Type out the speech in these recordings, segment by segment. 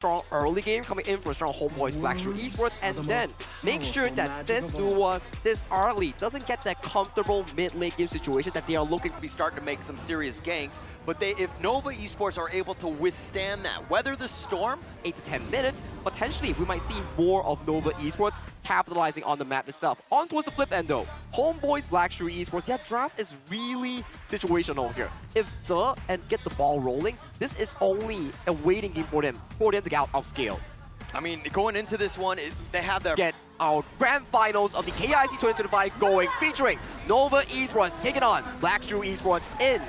strong early game coming in for strong HomeBois Blackstreet Esports, and then make sure that this duo, this early, doesn't get that comfortable mid-lane game situation that they are looking to be starting to make some serious ganks, but if Nova Esports are able to withstand that, weather the storm, 8 to 10 minutes, potentially we might see more of Nova Esports capitalizing on the map itself. On towards the flip end though, HomeBois Blackstreet Esports, that draft is really situational here. If Ze and get the ball rolling, this is only a waiting game for them to get out of scale. I mean, going into this one, they have their... Get our grand finals of the KIC2025 going, featuring Nova Esports taking on Blackstreet Esports in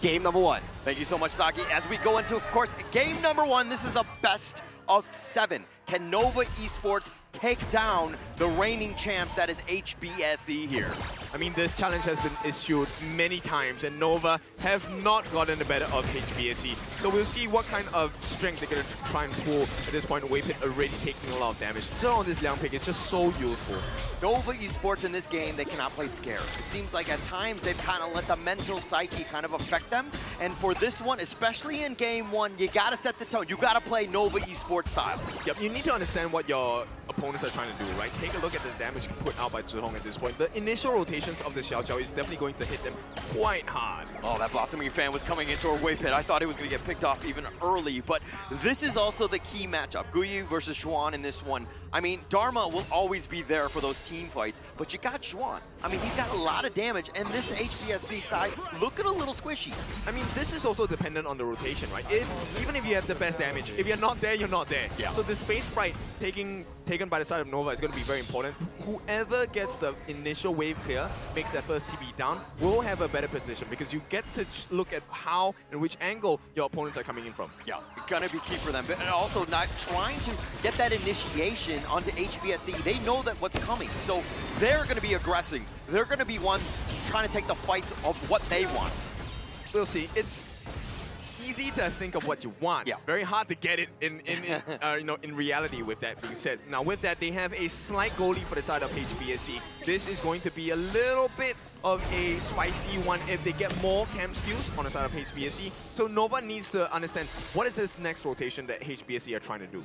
game number 1. Thank you so much, Saki. As we go into, of course, game number 1, this is a best of 7. Can Nova Esports take down the reigning champs, that is HBSE here? I mean, this challenge has been issued many times, and Nova have not gotten the better of HBSE. So we'll see what kind of strength they're going to try and pull at this point. Waypit already taking a lot of damage. So on this Liang pick, it's just so useful. Nova Esports in this game, they cannot play scared. It seems like at times they've kind of let the mental psyche kind of affect them. And for this one, especially in game 1, you got to set the tone. You got to play Nova Esports style. Yep, you need to understand what your opponents are trying to do, right? Take a look at the damage put out by Zhihong at this point. The initial rotations of the Xiao Xiao is definitely going to hit them quite hard. Oh, that Blossoming Fan was coming into our Waypit. I thought he was going to get picked off even early, but this is also the key matchup. Guyu versus Zhuan in this one. I mean, Dharma will always be there for those team fights, but you got Zhuan. I mean, he's got a lot of damage, and this HBSC side looking a little squishy. I mean, this is also dependent on the rotation, right? Even if you have the best damage, if you're not there, you're not there. Yeah. So the space sprite taken by the side of Nova is going to be very important. Whoever gets the initial wave clear, makes their first TB down, will have a better position because you get to look at how and which angle your opponents are coming in from. Yeah, it's going to be key for them. But also not trying to get that initiation onto HBSC. They know that what's coming. So they're going to be aggressing. They're going to be one trying to take the fights of what they want. We'll see. It's easy to think of what you want. Yeah. Very hard to get it in reality with that being said. Now with that, they have a slight goalie for the side of HBSE. This is going to be a little bit of a spicy one if they get more camp steals on the side of HBSE. So Nova needs to understand what is this next rotation that HBSE are trying to do.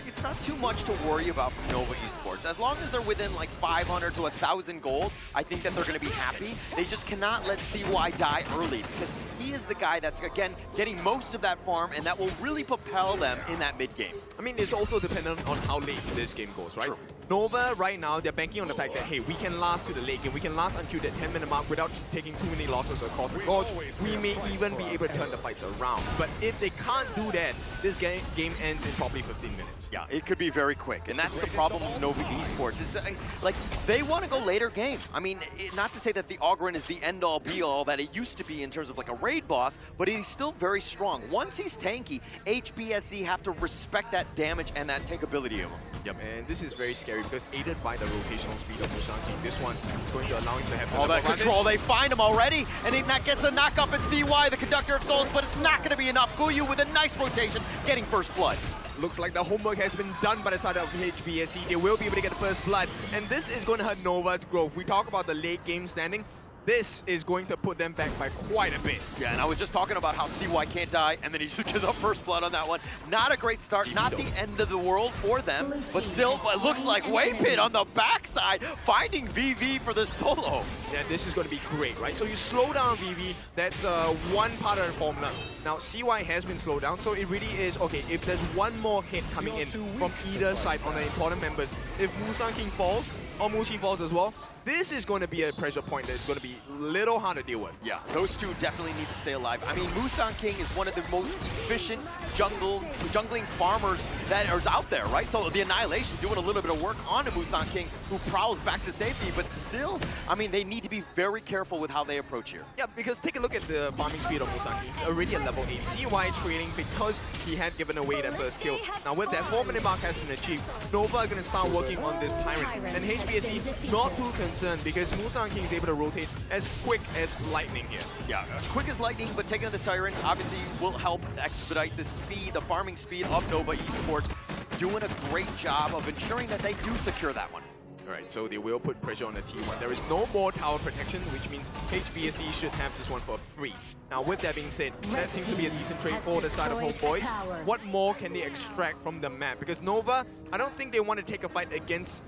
It's not too much to worry about from Nova Esports. As long as they're within like 500 to 1,000 gold, I think that they're going to be happy. They just cannot let CY die early because he is the guy that's, again, getting most of that farm, and that will really propel them in that mid-game. I mean, it's also dependent on how late this game goes, right? True. Nova, right now, they're banking on the fact that, hey, we can last to the late game. We can last until that 10-minute mark without taking too many losses across the board. We may even be able to turn the fights around. But if they can't do that, this game ends in probably 15 minutes. Yeah, it could be very quick, and that's the problem with Nova Esports. Is like they want to go later game. I mean, not to say that the Ogryn is the end-all, be-all that it used to be in terms of like a raid boss, but he's still very strong. Once he's tanky, HBSC have to respect that damage and that takeability of him. Yep, and this is very scary because aided by the rotational speed of Mushan King, this one is going to allow him to have all that control. They find him already, and he gets a knock up at CY, the Conductor of Souls, but it's not going to be enough. Guyu with a nice rotation, getting first blood. Looks like the homework has been done by the side of HBSE. They will be able to get the first blood, and this is going to hurt Nova's growth. We talk about the late game standing. This is going to put them back by quite a bit. Yeah, and I was just talking about how CY can't die, and then he just gives up first blood on that one. Not a great start, not the end of the world for them, but still, it looks like Waypit on the backside, finding VV for the solo. Yeah, this is going to be great, right? So you slow down VV, that's one part of the formula. Now, CY has been slowed down, so it really is, okay, if there's one more hit coming in from either side on the important members, if Mushan King falls, or Mushi falls as well, this is going to be a pressure point that's going to be a little hard to deal with. Yeah, those two definitely need to stay alive. I mean, Mushan King is one of the most efficient jungling farmers that is out there, right? So the Annihilation doing a little bit of work on the Mushan King, who prowls back to safety, but still, I mean, they need to be very careful with how they approach here. Yeah, because take a look at the farming speed of Mushan King. He's already at level 8. CY trading because he had given away that first kill. Now with that 4-minute mark has been achieved, Nova are going to start working on this Tyrant. And HBSE not too concerned because Mushan King is able to rotate as quick as lightning here. Yeah, quick as lightning, but taking the Tyrants obviously will help expedite the speed, the farming speed of Nova Esports, doing a great job of ensuring that they do secure that one. Alright, so they will put pressure on the T1. There is no more tower protection, which means HBSE should have this one for free. Now, with that being said, that seems to be a decent trade for the side of HomeBois. What more can they extract from the map? Because Nova, I don't think they want to take a fight against,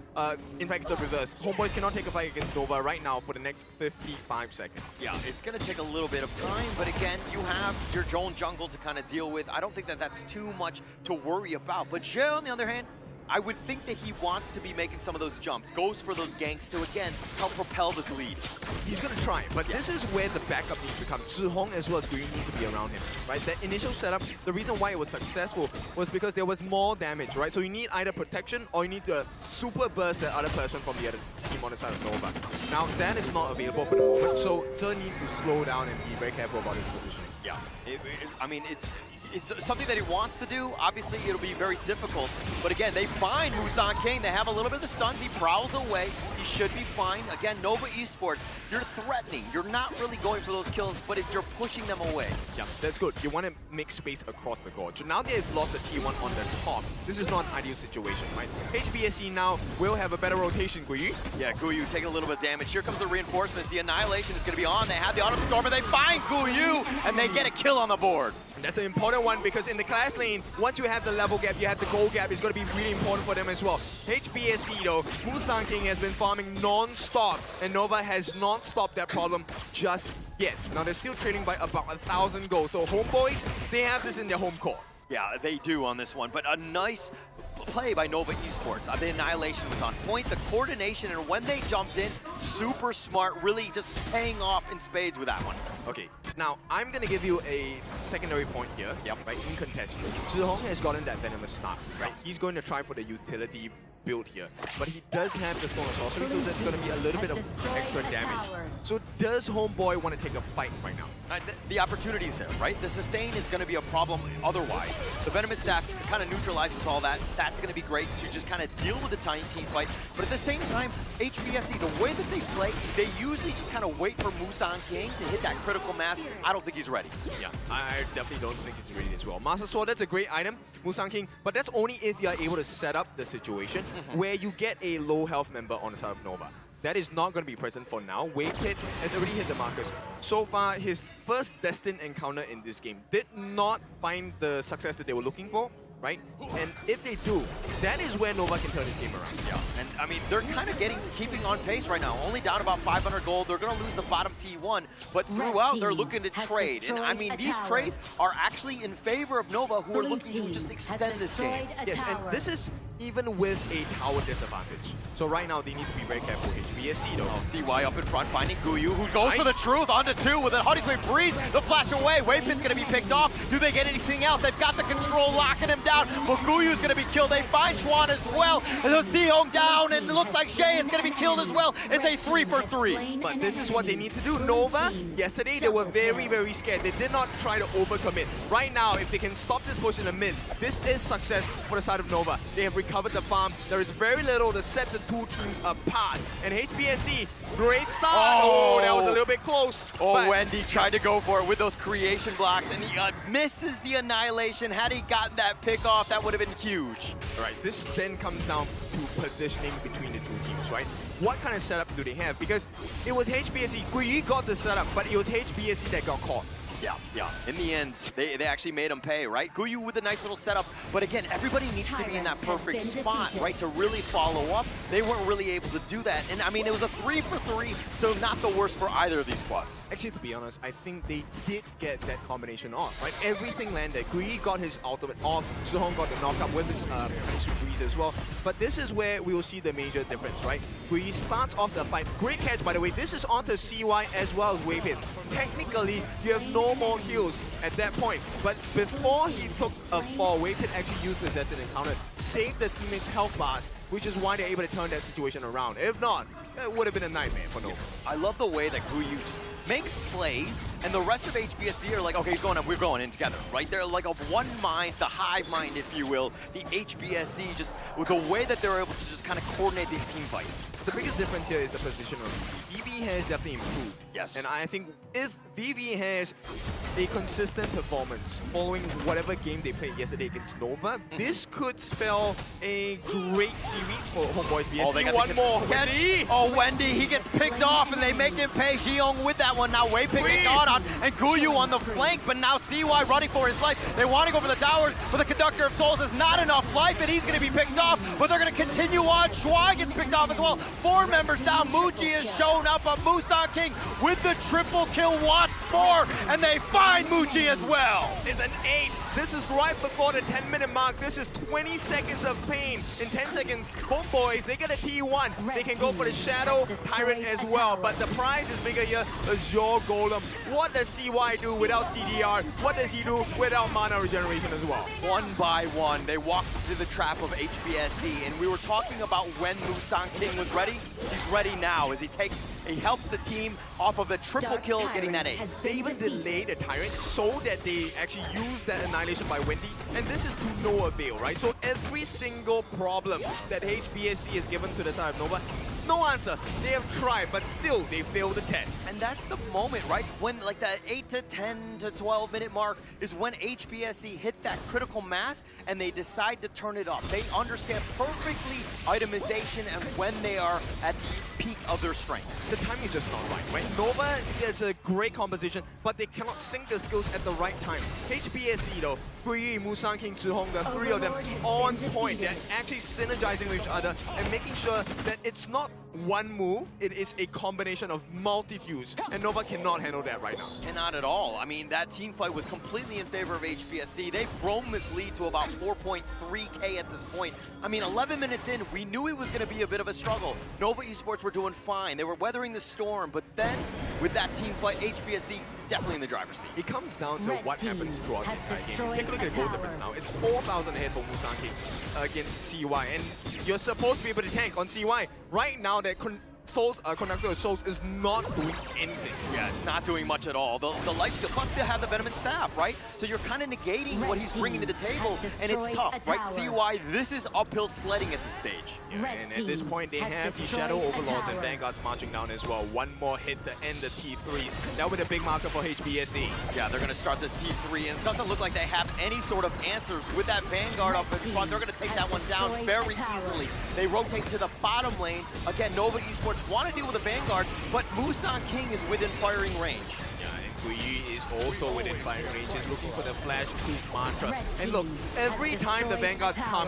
in fact, it's the reverse. HomeBois cannot take a fight against Nova right now for the next 55 seconds. Yeah, it's going to take a little bit of time, but again, you have your own jungle to kind of deal with. I don't think that that's too much to worry about. But Jay, on the other hand, I would think that he wants to be making some of those jumps, goes for those ganks to, again, help propel this lead. He's going to try, but this is where the backup needs to come. Zhihong as well as Green need to be around him, right? That initial setup, the reason why it was successful was because there was more damage, right? So you need either protection or you need to super burst the other person from the other team on the side of Nova. Now, that is not available for the moment, so Zhe needs to slow down and be very careful about his positioning. Yeah, I mean, it's something that he wants to do. Obviously, it'll be very difficult. But again, they find Musang King. They have a little bit of the stuns. He prowls away. He should be fine. Again, Nova Esports, you're threatening. You're not really going for those kills, but if you're pushing them away. Yeah, that's good. You want to make space across the gorge. Now they've lost the T1 on the top. This is not an ideal situation, right? HBSE now will have a better rotation, Guiyu. Yeah, Guiyu taking a little bit of damage. Here comes the reinforcements. The Annihilation is going to be on. They have the Autumn Stormer. They find Guiyu, and they get a kill on the board. And that's an important one because in the class lane, once you have the level gap, you have the gold gap. It's going to be really important for them as well. HBSE though, Musang King has been farming non-stop, and Nova has not stopped that problem just yet. Now they're still trading by about 1,000 gold. So HomeBois, they have this in their home court. Yeah, they do on this one, but a nice play by Nova Esports. The Annihilation was on point, the coordination, and when they jumped in, super smart, really just paying off in spades with that one. Okay, now I'm going to give you a secondary point here, right, in contention. Zhihong has gotten that Venomous start, right? He's going to try for the utility build here, but he does have the Stone of Sorcery, so that's going to be a little bit of extra damage. So does HomeBois want to take a fight right now? The opportunity is there, right? The sustain is going to be a problem otherwise. The Venomous Staff kind of neutralizes all that. That's going to be great to just kind of deal with the tiny team fight. But at the same time, HBSE, the way that they play, they usually just kind of wait for Musang King to hit that critical mass. I don't think he's ready. Yeah, I definitely don't think he's ready as well. Master Sword, that's a great item, Musang King, but that's only if you are able to set up the situation where you get a low health member on the side of Nova. That is not going to be present for now. Wave Pit has already hit the markers. So far, his first destined encounter in this game did not find the success that they were looking for, right? And if they do, that is where Nova can turn this game around. Yeah, and I mean, they're kind of keeping on pace right now. Only down about 500 gold. They're going to lose the bottom T1, but throughout, they're looking to trade. And I mean, these trades are actually in favor of Nova, who are looking to just extend this game. Yes, and this is even with a tower disadvantage. So right now, they need to be very careful. HBSE though. CY up in front, finding Guiyu, who goes for the truth, onto two with a Honey Swing Breeze. The flash away, Wave Pit's going to be picked off. Do they get anything else? They've got the control locking him down, but Guyu's going to be killed. They find Schwan as well. And there's Zhihong down, and it looks like Shay is going to be killed as well. It's a 3 for 3. But this is what they need to do. Nova, yesterday, they were very, very scared. They did not try to overcommit. Right now, if they can stop this push in the mid, this is success for the side of Nova. They have recovered the farm. There is very little to set the two teams apart. And HBSE, great start. Oh, that was a little bit close. Oh, Wendy tried to go for it with those creation blocks, and he misses the Annihilation. Had he gotten that pick off, that would have been huge. All right, this then comes down to positioning between the two teams, right? What kind of setup do they have? Because it was HBSE, Guiyu got the setup, but it was HBSE that got caught. Yeah. In the end, they actually made him pay, right? Guiyu with a nice little setup, but again, everybody needs to be in that perfect spot, right, to really follow up. They weren't really able to do that, and I mean, it was a 3 for 3, so not the worst for either of these squads. Actually, to be honest, I think they did get that combination off, right? Everything landed. Guiyu got his ultimate off, Zhihong got the knockup with his Breeze as well, but this is where we will see the major difference, right? Guiyu starts off the fight. Great catch, by the way. This is onto CY as well as Wave Hit. Technically, you have no more heals at that point, but before he took a fall, Wave Hit actually used the destined encounter, saved the teammates' health bars, which is why they're able to turn that situation around. If not, it would have been a nightmare for Nova. I love the way that Guiyu just makes plays, and the rest of HBSC are like, okay, he's going up, we're going in together, right? They're like of one mind, the hive mind, if you will. The HBSC, just with the way that they're able to just kind of coordinate these team fights. The biggest difference here is the position of VV. VV has definitely improved. Yes. And I think if VV has a consistent performance following whatever game they played yesterday against Nova, this could spell a great series for HomeBois BSC. Oh, they got one more. Wendy. Oh, Wendy, he gets picked off and they make him pay. Jiyoung with that one. Now Wei picking on and Guyu on the flank, but now CY running for his life. They want to go for the towers, but the Conductor of Souls has not enough life and he's going to be picked off, but they're going to continue on. Shuai gets picked off as well. 4 members down. Muji has shown up, but Musan King with the triple kill wants more, and they find Muji as well. It's an ace. This is right before the 10-minute mark. This is 20 seconds of pain. In 10 seconds, HomeBois, they get a T1. They can go for the Shadow Tyrant as well, but the prize is bigger here. Azure Golem. What does CY do without CDR? What does he do without mana regeneration as well? One by one, they walked into the trap of HBSC, and we were talking about when Musan King was ready. He's ready now as he helps the team off of the triple kill, getting that ace. They even delayed the Tyrant so that they actually use that Annihilation by Wendy, and this is to no avail, right? So every single problem that HBSC is given to the side of Nova, no answer. They have tried, but still they failed the test. And that's the moment, right? When like that 8 to 10 to 12 minute mark is when HBSC hit that critical mass and they decide to turn it up. They understand perfectly itemization and when they are at the peak of their strength. The timing is just not right? Nova is a great composition, but they cannot sync their skills at the right time. HBSC though, Guyi, Musan King, Zhihong, the 3 of them on point. They're actually synergizing with each other and making sure that it's not one move, it is a combination of multi-fuse, and Nova cannot handle that right now. Cannot at all. I mean, that team fight was completely in favor of HBSC. They've grown this lead to about 4.3K at this point. I mean, 11 minutes in, we knew it was going to be a bit of a struggle. Nova Esports were doing fine. They were weathering the storm, but then, with that team fight, HBSC definitely in the driver's seat. It comes down to what happens throughout the entire game. Take a look at the goal difference now. It's 4,000 ahead for Musan King against CY, and you're supposed to be able to tank on CY. Right now, that Conductor of Souls is not doing anything. Yeah, it's not doing much at all. The life steal, plus they have the Venomous Staff, right? So you're kind of negating what he's bringing to the table, and it's tough, right? CY, this is uphill sledding at this stage. Yeah, and at this point, they have the Shadow Overlords and Vanguards marching down as well. One more hit to end the T3s. That would be a big marker for HBSC. Yeah, they're going to start this T3, and it doesn't look like they have any sort of answers. With that Vanguard up in front, they're going to take that one down very easily. They rotate to the bottom lane. Again, Nova Esports want to deal with the Vanguard, but Musan King is within firing range. Yeah, and Guyi is also within firing range, is looking for the flash proof mantra. And look, every time the Vanguards come,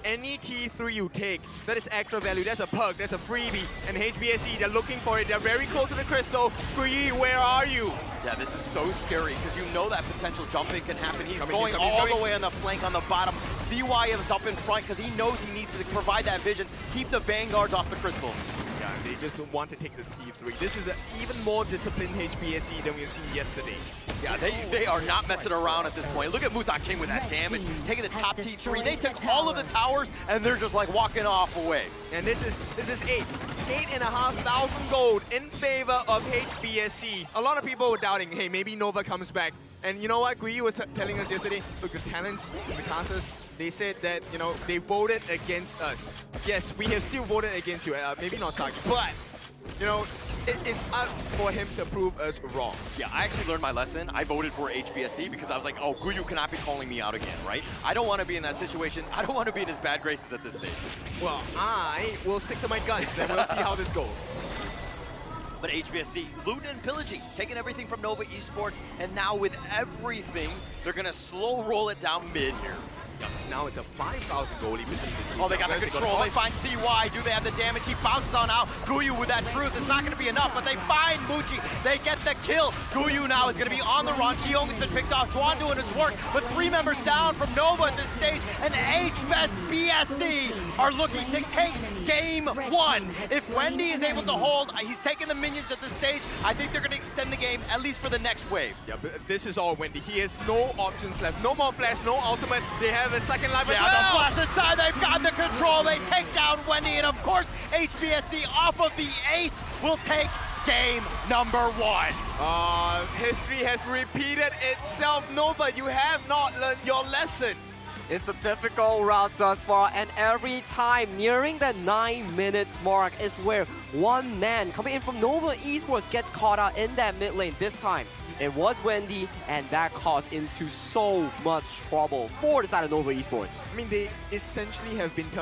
any T3 you take, that is extra value, that's a perk, that's a freebie. And HBSC, they're looking for it, they're very close to the crystal. Guyi, where are you? Yeah, this is so scary because you know that potential jumping can happen. He's going all the way on the flank on the bottom. CY is up in front because he knows he needs to provide that vision, keep the Vanguards off the crystals. Yeah, they just don't want to take the T3. This is an even more disciplined HBSC than we've seen yesterday. Yeah, they are not messing around at this point. Look at Musan King with that damage, taking the top T3. They took all of the towers, and they're just like walking off away. And this is 8,500 gold in favor of HBSC. A lot of people were doubting, hey, maybe Nova comes back. And you know what Guyi was telling us yesterday? Look, the talents, the casters, they said that, you know, they voted against us. Yes, we have still voted against you, maybe not Saki, but, you know, it's up for him to prove us wrong. Yeah, I actually learned my lesson. I voted for HBSC because I was like, oh, Guyu cannot be calling me out again, right? I don't want to be in that situation. I don't want to be in his bad graces at this stage. Well, I will stick to my guns, then we'll see how this goes. But HBSC, looting and pillaging, taking everything from Nova Esports, and now with everything, they're going to slow roll it down mid here. Now it's a 5,000 goalie between the two. Oh, they got the control. They find CY. Do they have the damage? He bounces on out. Guyu with that truth. It's not going to be enough, but they find Muji. They get the kill. Guyu now is going to be on the run. Jiyoung has been picked off. Juan doing his work, but 3 members down from Nova at this stage. And HBSC are looking to take game 1. If Wendy is able to hold, he's taking the minions at this stage. I think they're going to extend the game, at least for the next wave. Yeah, but this is all Wendy. He has no options left. No more flash, no ultimate. They have a second life as well. The flash inside, they've got the control. They take down Wendy, and of course, HBSC off of the ace will take game number 1. History has repeated itself. Nova, you have not learned your lesson. It's a difficult route thus far, and every time nearing the 9 minutes mark is where one man coming in from Nova Esports gets caught out in that mid lane. This time, it was Wendy, and that caused into so much trouble for the side of Nova Esports. I mean, they essentially have been